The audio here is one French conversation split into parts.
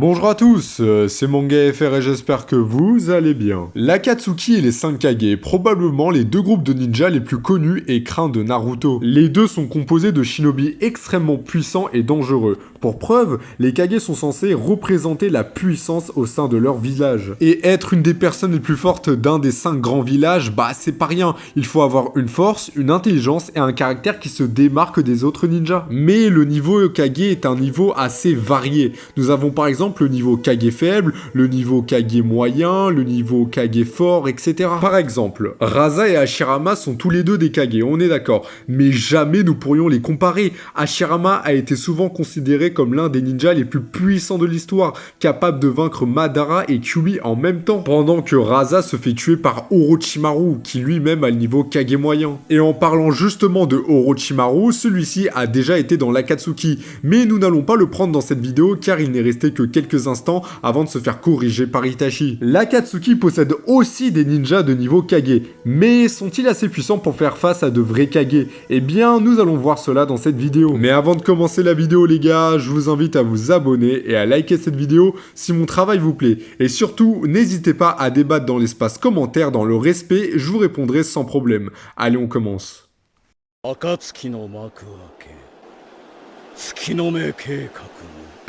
Bonjour à tous, c'est Manga FR et j'espère que vous allez bien. L'Akatsuki et les 5 Kage, probablement les deux groupes de ninjas les plus connus et craints de Naruto. Les deux sont composés de shinobi extrêmement puissants et dangereux. Pour preuve, les Kage sont censés représenter la puissance au sein de leur village. Et être une des personnes les plus fortes d'un des 5 grands villages, bah c'est pas rien. Il faut avoir une force, une intelligence et un caractère qui se démarque des autres ninjas. Mais le niveau Kage est un niveau assez varié. Nous avons par exemple le niveau Kage faible, le niveau Kage moyen, le niveau Kage fort, etc. Par exemple, Rasa et Hashirama sont tous les deux des Kage, on est d'accord. Mais jamais nous pourrions les comparer. Hashirama a été souvent considéré comme l'un des ninjas les plus puissants de l'histoire, capable de vaincre Madara et Kyuubi en même temps, pendant que Rasa se fait tuer par Orochimaru, qui lui-même a le niveau Kage moyen. Et en parlant justement de Orochimaru, celui-ci a déjà été dans l'Akatsuki, mais nous n'allons pas le prendre dans cette vidéo car il n'est resté que quelques instants avant de se faire corriger par Itachi. L'Akatsuki possède aussi des ninjas de niveau Kage, mais sont-ils assez puissants pour faire face à de vrais Kage? Eh bien, nous allons voir cela dans cette vidéo. Mais avant de commencer la vidéo les gars, je vous invite à vous abonner et à liker cette vidéo si mon travail vous plaît. Et surtout, n'hésitez pas à débattre dans l'espace commentaire dans le respect, je vous répondrai sans problème. Allez, on commence. 暁の幕開け月の目計画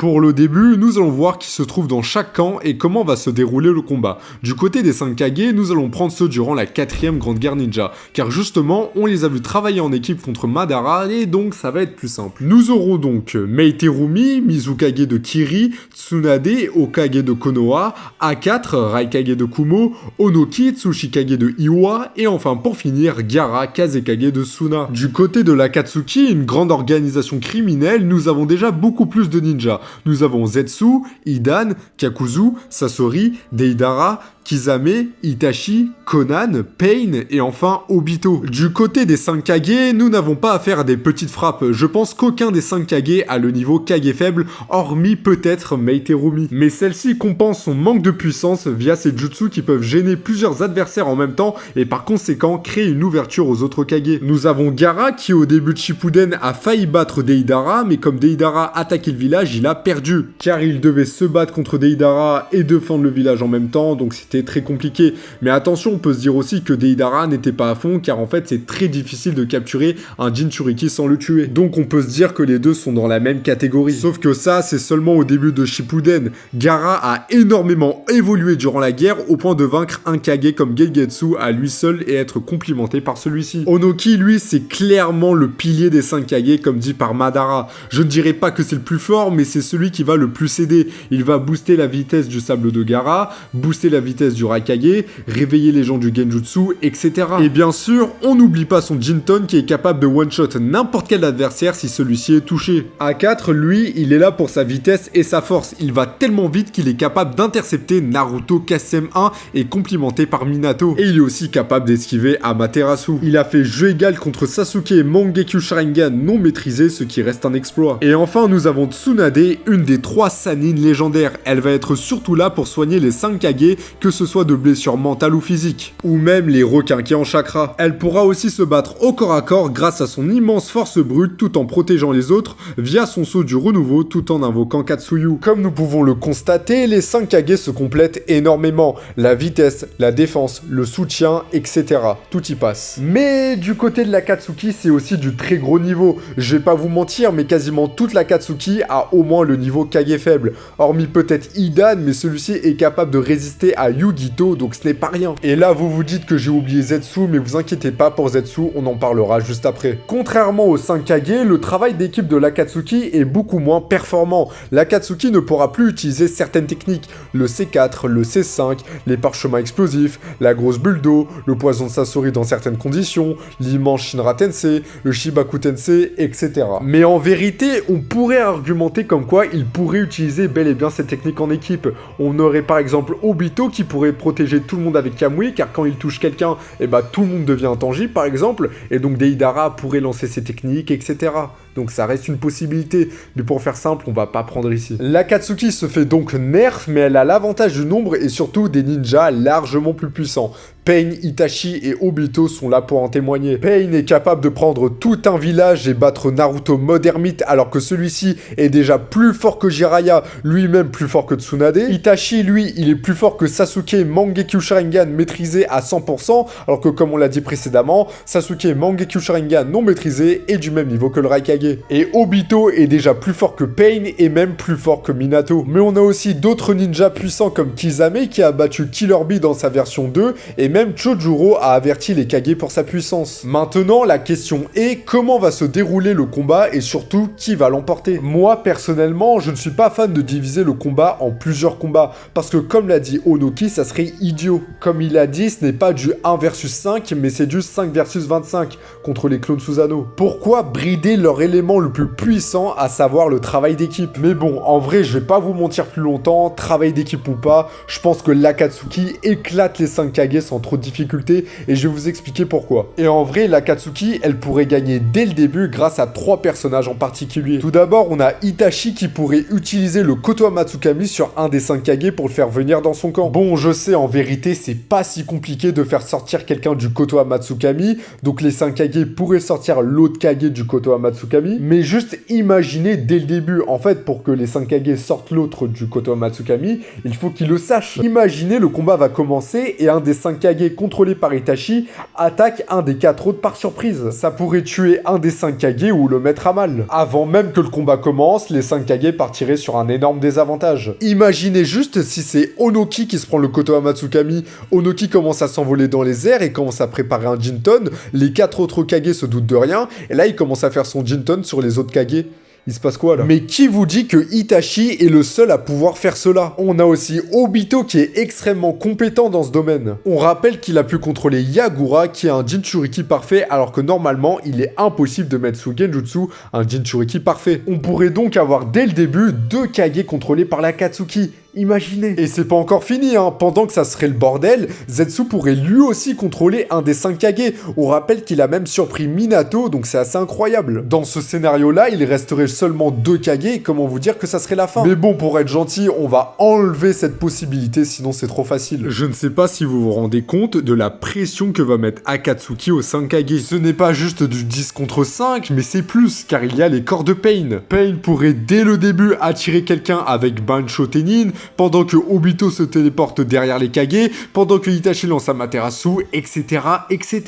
Pour le début, nous allons voir qui se trouve dans chaque camp et comment va se dérouler le combat. Du côté des 5 Kage, nous allons prendre ceux durant la 4ème Grande Guerre Ninja, car justement, on les a vus travailler en équipe contre Madara et donc ça va être plus simple. Nous aurons donc Meiterumi, Mizukage de Kiri, Tsunade, Okage de Konoha, A4, Raikage de Kumo, Onoki, Tsushikage de Iwa, et enfin pour finir, Gaara, Kazekage de Suna. Du côté de l'Akatsuki, une grande organisation criminelle, nous avons déjà beaucoup plus de ninjas. Nous avons Zetsu, Hidan, Kakuzu, Sasori, Deidara, Kisame, Itachi, Conan, Pain et enfin Obito. Du côté des 5 Kage, nous n'avons pas affaire à des petites frappes. Je pense qu'aucun des 5 Kage a le niveau Kage faible, hormis peut-être Meiterumi. Mais celle-ci compense son manque de puissance via ses jutsu qui peuvent gêner plusieurs adversaires en même temps et par conséquent créer une ouverture aux autres Kage. Nous avons Gaara qui au début de Shippuden a failli battre Deidara, mais comme Deidara attaquait le village, il a perdu. Car il devait se battre contre Deidara et défendre le village en même temps, donc c'était très compliqué. Mais attention, on peut se dire aussi que Deidara n'était pas à fond, car en fait c'est très difficile de capturer un Jinchuriki sans le tuer. Donc on peut se dire que les deux sont dans la même catégorie. Sauf que ça, c'est seulement au début de Shippuden. Gaara a énormément évolué durant la guerre, au point de vaincre un Kage comme Gegetsu à lui seul et être complimenté par celui-ci. Onoki, lui, c'est clairement le pilier des 5 Kage, comme dit par Madara. Je ne dirais pas que c'est le plus fort, mais c'est celui qui va le plus aider. Il va booster la vitesse du sable de Gaara, booster la vitesse du Raikage, réveiller les gens du Genjutsu, etc. Et bien sûr, on n'oublie pas son Jinton qui est capable de one-shot n'importe quel adversaire si celui-ci est touché. A4, lui, il est là pour sa vitesse et sa force. Il va tellement vite qu'il est capable d'intercepter Naruto KSM1 et complimenté par Minato. Et il est aussi capable d'esquiver Amaterasu. Il a fait jeu égal contre Sasuke et Mangekyou Sharingan non maîtrisé, ce qui reste un exploit. Et enfin, nous avons Tsunade, une des 3 Sannin légendaires. Elle va être surtout là pour soigner les 5 Kage, que ce soit de blessures mentales ou physiques, ou même les requinqués en chakra. Elle pourra aussi se battre au corps à corps grâce à son immense force brute tout en protégeant les autres via son saut du renouveau tout en invoquant Katsuyu. Comme nous pouvons le constater, les 5 Kage se complètent énormément. La vitesse, la défense, le soutien, etc. Tout y passe. Mais du côté de l'Akatsuki, c'est aussi du très gros niveau. Je vais pas vous mentir, mais quasiment toute l'Akatsuki a au moins le niveau Kage faible. Hormis peut-être Hidan, mais celui-ci est capable de résister à Yugito, donc ce n'est pas rien. Et là, vous vous dites que j'ai oublié Zetsu, mais vous inquiétez pas pour Zetsu, on en parlera juste après. Contrairement aux 5 Kage, le travail d'équipe de l'Akatsuki est beaucoup moins performant. L'Akatsuki ne pourra plus utiliser certaines techniques, le C4, le C5, les parchemins explosifs, la grosse bulle d'eau, le poison de Sasori dans certaines conditions, l'immense Shinra Tensei, le Shibaku Tensei, etc. Mais en vérité, on pourrait argumenter comme quoi il pourrait utiliser bel et bien cette technique en équipe. On aurait par exemple Obito qui pourrait protéger tout le monde avec Kamui, car quand il touche quelqu'un, et bah tout le monde devient intangible par exemple, et donc Deidara pourrait lancer ses techniques, etc. donc ça reste une possibilité, mais pour faire simple, on va pas prendre ici. L'Akatsuki se fait donc nerf, mais elle a l'avantage du nombre et surtout des ninjas largement plus puissants. Pain, Itachi et Obito sont là pour en témoigner. Pain est capable de prendre tout un village et battre Naruto mode ermite alors que celui-ci est déjà plus fort que Jiraiya, lui-même plus fort que Tsunade. Itachi, lui, il est plus fort que Sasuke Mangekyo Sharingan maîtrisé à 100%, alors que comme on l'a dit précédemment, Sasuke Mangekyo Sharingan non maîtrisé est du même niveau que le Raikage. Et Obito est déjà plus fort que Pain et même plus fort que Minato. Mais on a aussi d'autres ninjas puissants comme Kisame qui a battu Killer Bee dans sa version 2 et même Chojuro a averti les Kage pour sa puissance. Maintenant, la question est comment va se dérouler le combat et surtout qui va l'emporter. Moi, personnellement, je ne suis pas fan de diviser le combat en plusieurs combats parce que comme l'a dit Onoki, ça serait idiot. Comme il a dit, ce n'est pas du 1 versus 5, mais c'est du 5 versus 25 contre les clones Susanoo. Pourquoi brider leur élément le plus puissant, à savoir le travail d'équipe? Mais bon, en vrai, je vais pas vous mentir plus longtemps, travail d'équipe ou pas, je pense que l'Akatsuki éclate les 5 Kage sans trop de difficultés et je vais vous expliquer pourquoi. Et en vrai, l'Akatsuki, elle pourrait gagner dès le début grâce à 3 personnages en particulier. Tout d'abord, on a Itachi qui pourrait utiliser le Kotoa Matsukami sur un des 5 Kage pour le faire venir dans son camp. Bon, je sais, en vérité, c'est pas si compliqué de faire sortir quelqu'un du Kotoa Matsukami, donc les 5 Kage pourraient sortir l'autre Kage du Kotoa Matsukami, mais juste imaginez dès le début, en fait, pour que les 5 Kage sortent l'autre du Kotoa Matsukami, il faut qu'ils le sachent. Imaginez, le combat va commencer et un des 5 Kage contrôlé par Itachi attaque un des 4 autres par surprise. Ça pourrait tuer un des 5 Kage ou le mettre à mal. Avant même que le combat commence, les 5 Kage partiraient sur un énorme désavantage. Imaginez juste si c'est Onoki qui se prend le Kotoa Matsukami, Onoki commence à s'envoler dans les airs et commence à préparer un Jinton, les 4 autres Kage se doutent de rien, et là il commence à faire son Jinton sur les autres Kage. Il se passe quoi là? Mais qui vous dit que Itachi est le seul à pouvoir faire cela? On a aussi Obito qui est extrêmement compétent dans ce domaine. On rappelle qu'il a pu contrôler Yagura qui a un Jinchuriki parfait alors que normalement il est impossible de mettre sous Genjutsu un Jinchuriki parfait. On pourrait donc avoir dès le début 2 Kage contrôlés par l'Akatsuki. Imaginez. Et c'est pas encore fini, hein. Pendant que ça serait le bordel, Zetsu pourrait lui aussi contrôler un des 5 Kage. On rappelle qu'il a même surpris Minato, donc c'est assez incroyable. Dans ce scénario-là, il resterait seulement 2 Kage, et comment vous dire que ça serait la fin? Mais bon, pour être gentil, on va enlever cette possibilité, sinon c'est trop facile. Je ne sais pas si vous vous rendez compte de la pression que va mettre Akatsuki aux 5 Kage. Ce n'est pas juste du 10 contre 5, mais c'est plus, car il y a les corps de Pain. Pain pourrait dès le début attirer quelqu'un avec Bancho Tenin, pendant que Obito se téléporte derrière les Kage, pendant que Itachi lance Amaterasu, etc., etc.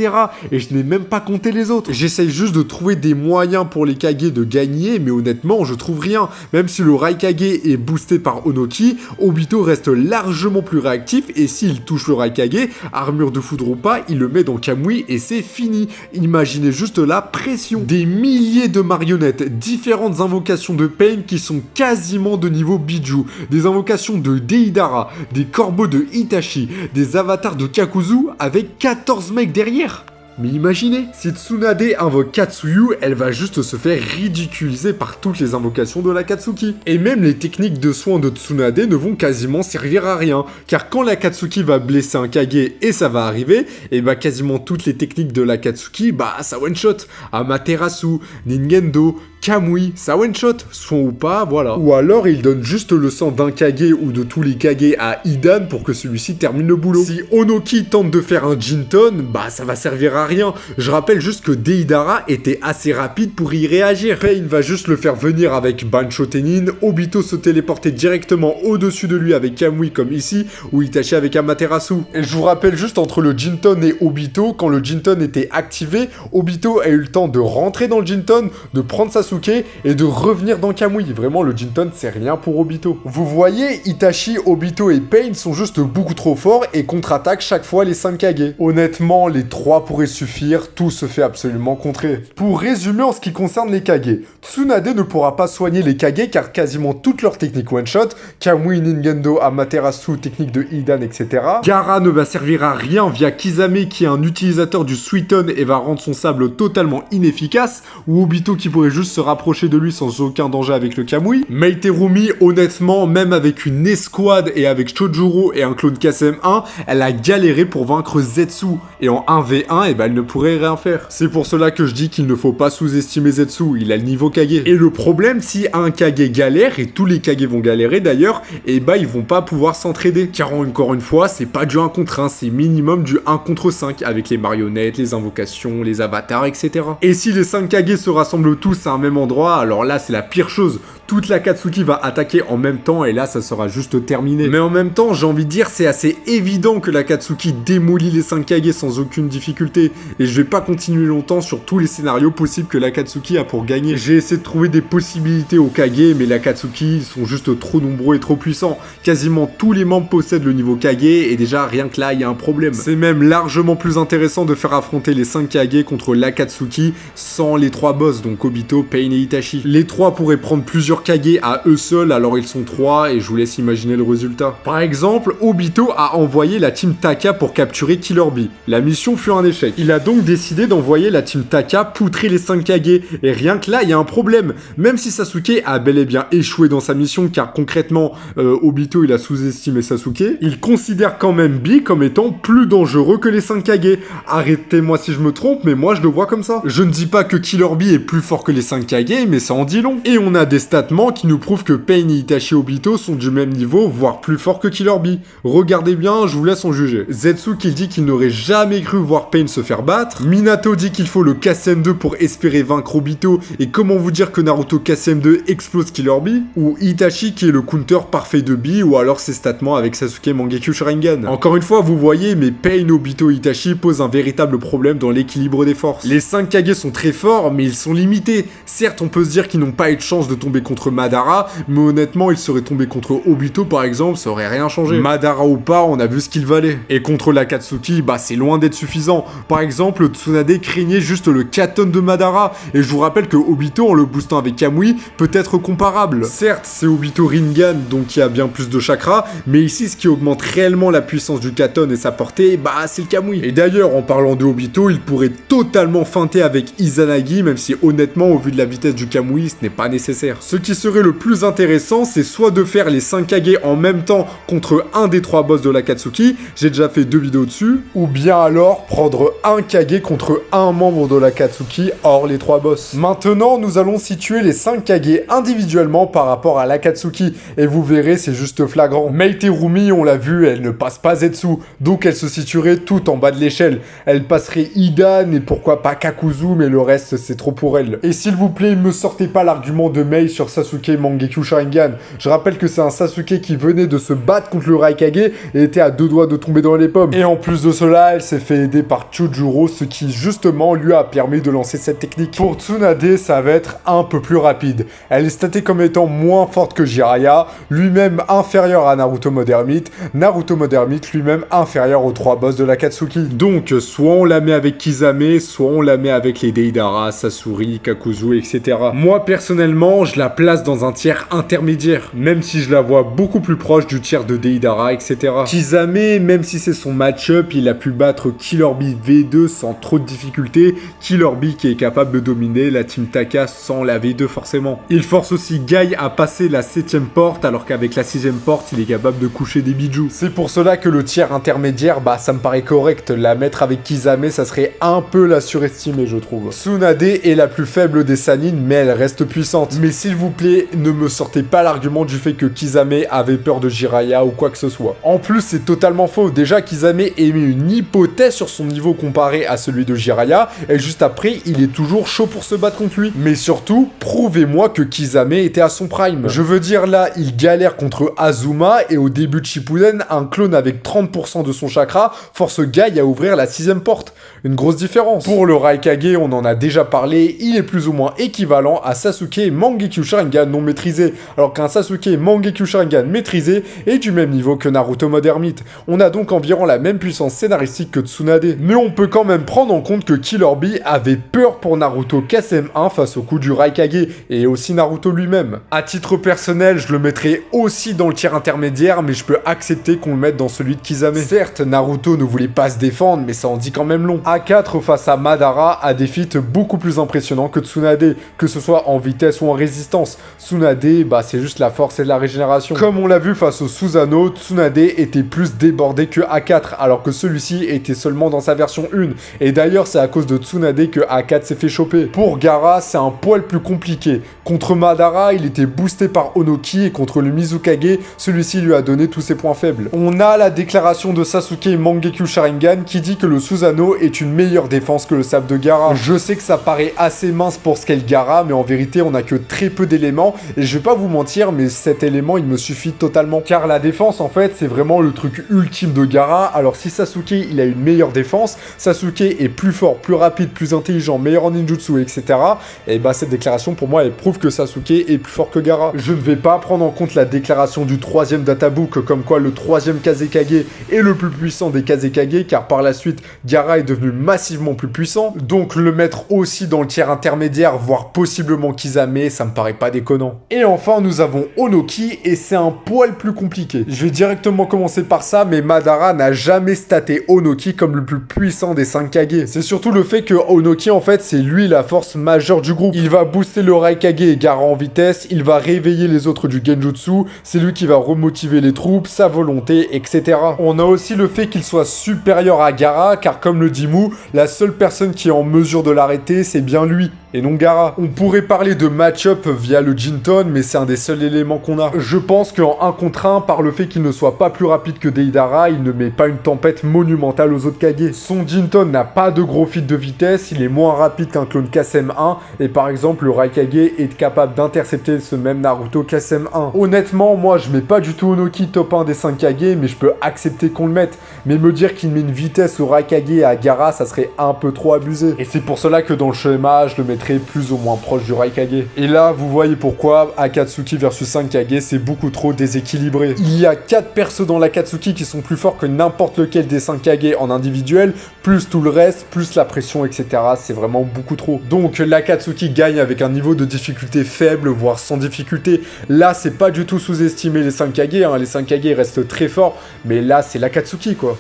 Et je n'ai même pas compté les autres. J'essaye juste de trouver des moyens pour les Kage de gagner, mais honnêtement, je trouve rien. Même si le Raikage est boosté par Onoki, Obito reste largement plus réactif, et s'il touche le Raikage, armure de foudre ou pas, il le met dans Kamui, et c'est fini. Imaginez juste la pression. Des milliers de marionnettes, différentes invocations de Pain qui sont quasiment de niveau Biju, des invocations de Deidara, des corbeaux de Itachi, des avatars de Kakuzu avec 14 mecs derrière. Mais imaginez, si Tsunade invoque Katsuyu, elle va juste se faire ridiculiser par toutes les invocations de l'Akatsuki. Et même les techniques de soins de Tsunade ne vont quasiment servir à rien, car quand l'Akatsuki va blesser un Kage, et ça va arriver, et bah quasiment toutes les techniques de l'Akatsuki, bah ça one-shot. Amaterasu, Ningendo, Kamui, ça one-shot, soin ou pas, voilà. Ou alors il donne juste le sang d'un Kage ou de tous les Kage à Hidan pour que celui-ci termine le boulot. Si Onoki tente de faire un Jinton, bah ça va servir à rien. Je rappelle juste que Deidara était assez rapide pour y réagir. Pain va juste le faire venir avec Bancho Tenin, Obito se téléporter directement au-dessus de lui avec Kamui comme ici, ou Itachi avec Amaterasu. Et je vous rappelle juste entre le Jinton et Obito, quand le Jinton était activé, Obito a eu le temps de rentrer dans le Jinton, de prendre Sasuke et de revenir dans Kamui. Vraiment, le Jinton, c'est rien pour Obito. Vous voyez, Itachi, Obito et Pain sont juste beaucoup trop forts et contre-attaquent chaque fois les 5 Kage. Honnêtement, les 3 pourraient suffire, tout se fait absolument contrer. Pour résumer en ce qui concerne les Kage, Tsunade ne pourra pas soigner les Kage car quasiment toutes leurs techniques one-shot, Kamui, Ningendo, Amaterasu, technique de Hidan, etc. Gaara ne va servir à rien via Kisame qui est un utilisateur du Suiton et va rendre son sable totalement inefficace, ou Obito qui pourrait juste se rapprocher de lui sans aucun danger avec le Kamui. Meiterumi, honnêtement, même avec une escouade et avec Chojuro et un clone KSM-1, elle a galéré pour vaincre Zetsu. Et en 1v1, eh ben, elle ne pourrait rien faire. C'est pour cela que je dis qu'il ne faut pas sous-estimer Zetsu, il a le niveau Kage. Et le problème, si un Kage galère, et tous les Kage vont galérer d'ailleurs, eh ben ils vont pas pouvoir s'entraider. Car encore une fois, c'est pas du 1 contre 1, c'est minimum du 1 contre 5, avec les marionnettes, les invocations, les avatars, etc. Et si les 5 Kage se rassemblent tous à un même endroit, alors là c'est la pire chose. Toute l'Akatsuki va attaquer en même temps et là ça sera juste terminé. Mais en même temps, j'ai envie de dire, c'est assez évident que l'Akatsuki démolit les 5 Kage sans aucune difficulté. Et je vais pas continuer longtemps sur tous les scénarios possibles que l'Akatsuki a pour gagner. J'ai essayé de trouver des possibilités au Kage, mais l'Akatsuki sont juste trop nombreux et trop puissants. Quasiment tous les membres possèdent le niveau Kage et déjà rien que là il y a un problème. C'est même largement plus intéressant de faire affronter les 5 Kage contre l'Akatsuki sans les 3 boss, donc Obito, Pain et Itachi. Les 3 pourraient prendre plusieurs Kage à eux seuls, alors ils sont 3 et je vous laisse imaginer le résultat. Par exemple, Obito a envoyé la team Taka pour capturer Killer Bee. La mission fut un échec. Il a donc décidé d'envoyer la team Taka poutrer les 5 Kage, et rien que là, il y a un problème. Même si Sasuke a bel et bien échoué dans sa mission, car concrètement, Obito il a sous-estimé Sasuke, il considère quand même Bee comme étant plus dangereux que les 5 Kage. Arrêtez-moi si je me trompe, mais moi je le vois comme ça. Je ne dis pas que Killer Bee est plus fort que les 5 Kage, mais ça en dit long. Et on a des stats qui nous prouvent que Pain et Itachi Obito sont du même niveau, voire plus forts que Killer Bee. Regardez bien, je vous laisse en juger. Zetsu qui dit qu'il n'aurait jamais cru voir Pain se faire battre. Minato dit qu'il faut le KSM2 pour espérer vaincre Obito, et comment vous dire que Naruto KSM2 explose Killer Bee. Ou Itachi qui est le counter parfait de Bee, ou alors ses statements avec Sasuke Mangekyou Sharingan. Encore une fois, vous voyez, mais Pain, Obito et Itachi posent un véritable problème dans l'équilibre des forces. Les 5 Kage sont très forts, mais ils sont limités. Certes, on peut se dire qu'ils n'ont pas eu de chance de tomber contre Madara, mais honnêtement, il serait tombé contre Obito par exemple, ça aurait rien changé. Madara ou pas, on a vu ce qu'il valait. Et contre l'Akatsuki, bah c'est loin d'être suffisant. Par exemple, Tsunade craignait juste le Katon de Madara, et je vous rappelle que Obito, en le boostant avec Kamui, peut être comparable. Certes, c'est Obito Rinnegan, donc il a bien plus de chakra, mais ici, ce qui augmente réellement la puissance du Katon et sa portée, bah c'est le Kamui. Et d'ailleurs, en parlant de Obito, il pourrait totalement feinter avec Izanagi, même si honnêtement, au vu de la vitesse du Kamui, ce n'est pas nécessaire. Ce qui serait le plus intéressant, c'est soit de faire les 5 Kage en même temps contre un des 3 boss de l'Akatsuki, j'ai déjà fait 2 vidéos dessus, ou bien alors prendre un Kage contre un membre de l'Akatsuki hors les 3 boss. Maintenant, nous allons situer les 5 Kage individuellement par rapport à l'Akatsuki, et vous verrez, c'est juste flagrant. Meiterumi, on l'a vu, elle ne passe pas Zetsu, donc elle se situerait tout en bas de l'échelle. Elle passerait Hidan et pourquoi pas Kakuzu, mais le reste c'est trop pour elle. Et s'il vous plaît, me sortez pas l'argument de Mei sur Sasuke Mangekyou Sharingan. Je rappelle que c'est un Sasuke qui venait de se battre contre le Raikage et était à 2 doigts de tomber dans les pommes. Et en plus de cela, elle s'est fait aider par Chojuro, ce qui justement lui a permis de lancer cette technique. Pour Tsunade, ça va être un peu plus rapide. Elle est statée comme étant moins forte que Jiraiya, lui-même inférieur à Naruto Modern Meat, Naruto Modern Meat lui-même inférieur aux 3 boss de l'Akatsuki. Donc, soit on la met avec Kisame, soit on la met avec les Deidara, Sasori, Kakuzu, etc. Moi, personnellement, je la place dans un tiers intermédiaire, même si je la vois beaucoup plus proche du tiers de Deidara, etc. Kisame, même si c'est son match-up, il a pu battre Killer Bee V2 sans trop de difficultés, Killer Bee qui est capable de dominer la team Taka sans la V2 forcément. Il force aussi Guy à passer la 7ème porte, alors qu'avec la 6ème porte, il est capable de coucher des bijoux. C'est pour cela que le tiers intermédiaire, bah ça me paraît correct, la mettre avec Kisame, ça serait un peu la surestimer, je trouve. Tsunade est la plus faible des Sannin, mais elle reste puissante. Mais s'il vous plaît, ne me sortez pas l'argument du fait que Kisame avait peur de Jiraiya ou quoi que ce soit. En plus, c'est totalement faux. Déjà, Kisame émet une hypothèse sur son niveau comparé à celui de Jiraiya, et juste après, il est toujours chaud pour se battre contre lui. Mais surtout, prouvez-moi que Kisame était à son prime. Je veux dire, là, il galère contre Azuma, et au début de Shippuden, un clone avec 30% de son chakra force Guy à ouvrir la 6ème porte. Une grosse différence. Pour le Raikage, on en a déjà parlé, il est plus ou moins équivalent à Sasuke Mangekyou Sharingan non maîtrisé, alors qu'un Sasuke Mangekyou Sharingan maîtrisé est du même niveau que Naruto Modern Meat. On a donc environ la même puissance scénaristique que Tsunade. Mais on peut quand même prendre en compte que Killer Bee avait peur pour Naruto KSM1 face au coup du Raikage, et aussi Naruto lui-même. À titre personnel, je le mettrais aussi dans le tiers intermédiaire, mais je peux accepter qu'on le mette dans celui de Kisame. Certes, Naruto ne voulait pas se défendre, mais ça en dit quand même long. A4 face à Madara a des feats beaucoup plus impressionnants que Tsunade. Kage, que ce soit en vitesse ou en résistance. Tsunade, bah c'est juste la force et la régénération. Comme on l'a vu face au Susanoo, Tsunade était plus débordé que A4, alors que celui-ci était seulement dans sa version 1. Et d'ailleurs, c'est à cause de Tsunade que A4 s'est fait choper. Pour Gaara, c'est un poil plus compliqué. Contre Madara, il était boosté par Onoki, et contre le Mizukage, celui-ci lui a donné tous ses points faibles. On a la déclaration de Sasuke Mangekyo Sharingan qui dit que le Susanoo est une meilleure défense que le sabre de Gaara. Je sais que ça paraît assez mince pour ce qu'est le Gaara, mais en vérité, on a que très peu d'éléments, et je vais pas vous mentir, mais cet élément, il me suffit totalement. Car la défense, en fait, c'est vraiment le truc ultime de Gaara. Alors si Sasuke, il a une meilleure défense, Sasuke est plus fort, plus rapide, plus intelligent, meilleur en ninjutsu, etc. Et bah cette déclaration, pour moi, elle prouve que Sasuke est plus fort que Gaara. Je ne vais pas prendre en compte la déclaration du 3e databook, comme quoi le 3e Kazekage est le plus puissant des Kazekage, car par la suite, Gaara est devenu massivement plus puissant. Donc le mettre aussi dans le tiers intermédiaire, voire possiblement Kisame, ça me paraît pas déconnant. Et enfin, nous avons Onoki, et c'est un poil plus compliqué. Je vais directement commencer par ça, mais Madara n'a jamais staté Onoki comme le plus puissant des 5 Kage. C'est surtout le fait que Onoki, en fait, c'est lui la force majeure du groupe. Il va booster le Raikage et Gaara en vitesse, il va réveiller les autres du Genjutsu, c'est lui qui va remotiver les troupes, sa volonté, etc. On a aussi le fait qu'il soit supérieur à Gaara, car comme le dit Mu, la seule personne qui est en mesure de l'arrêter, c'est bien lui, et non Gaara. On pourrait parler de match-up via le Jinton, mais c'est un des seuls éléments qu'on a. Je pense qu'en 1 contre 1, par le fait qu'il ne soit pas plus rapide que Deidara, il ne met pas une tempête monumentale aux autres Kage. Son Jinton n'a pas de gros feat de vitesse, il est moins rapide qu'un clone KSM-1, et par exemple, le Raikage est capable d'intercepter ce même Naruto KSM-1. Honnêtement, moi, je mets pas du tout Onoki top 1 des 5 Kage, mais je peux accepter qu'on le mette. Mais me dire qu'il met une vitesse au Raikage et à Gaara, ça serait un peu trop abusé. Et c'est pour cela que dans le schéma, je le mettrais plus ou moins proche du Raikage. Et là, vous voyez pourquoi Akatsuki versus 5 Kage, c'est beaucoup trop déséquilibré. Il y a 4 persos dans l'Akatsuki qui sont plus forts que n'importe lequel des 5 Kage en individuel, plus tout le reste, plus la pression, etc. C'est vraiment beaucoup trop. Donc l'Akatsuki gagne avec un niveau de difficulté faible, voire sans difficulté. Là, c'est pas du tout sous-estimer les 5 Kage, hein. Les 5 Kage restent très forts, mais là, c'est l'Akatsuki, quoi.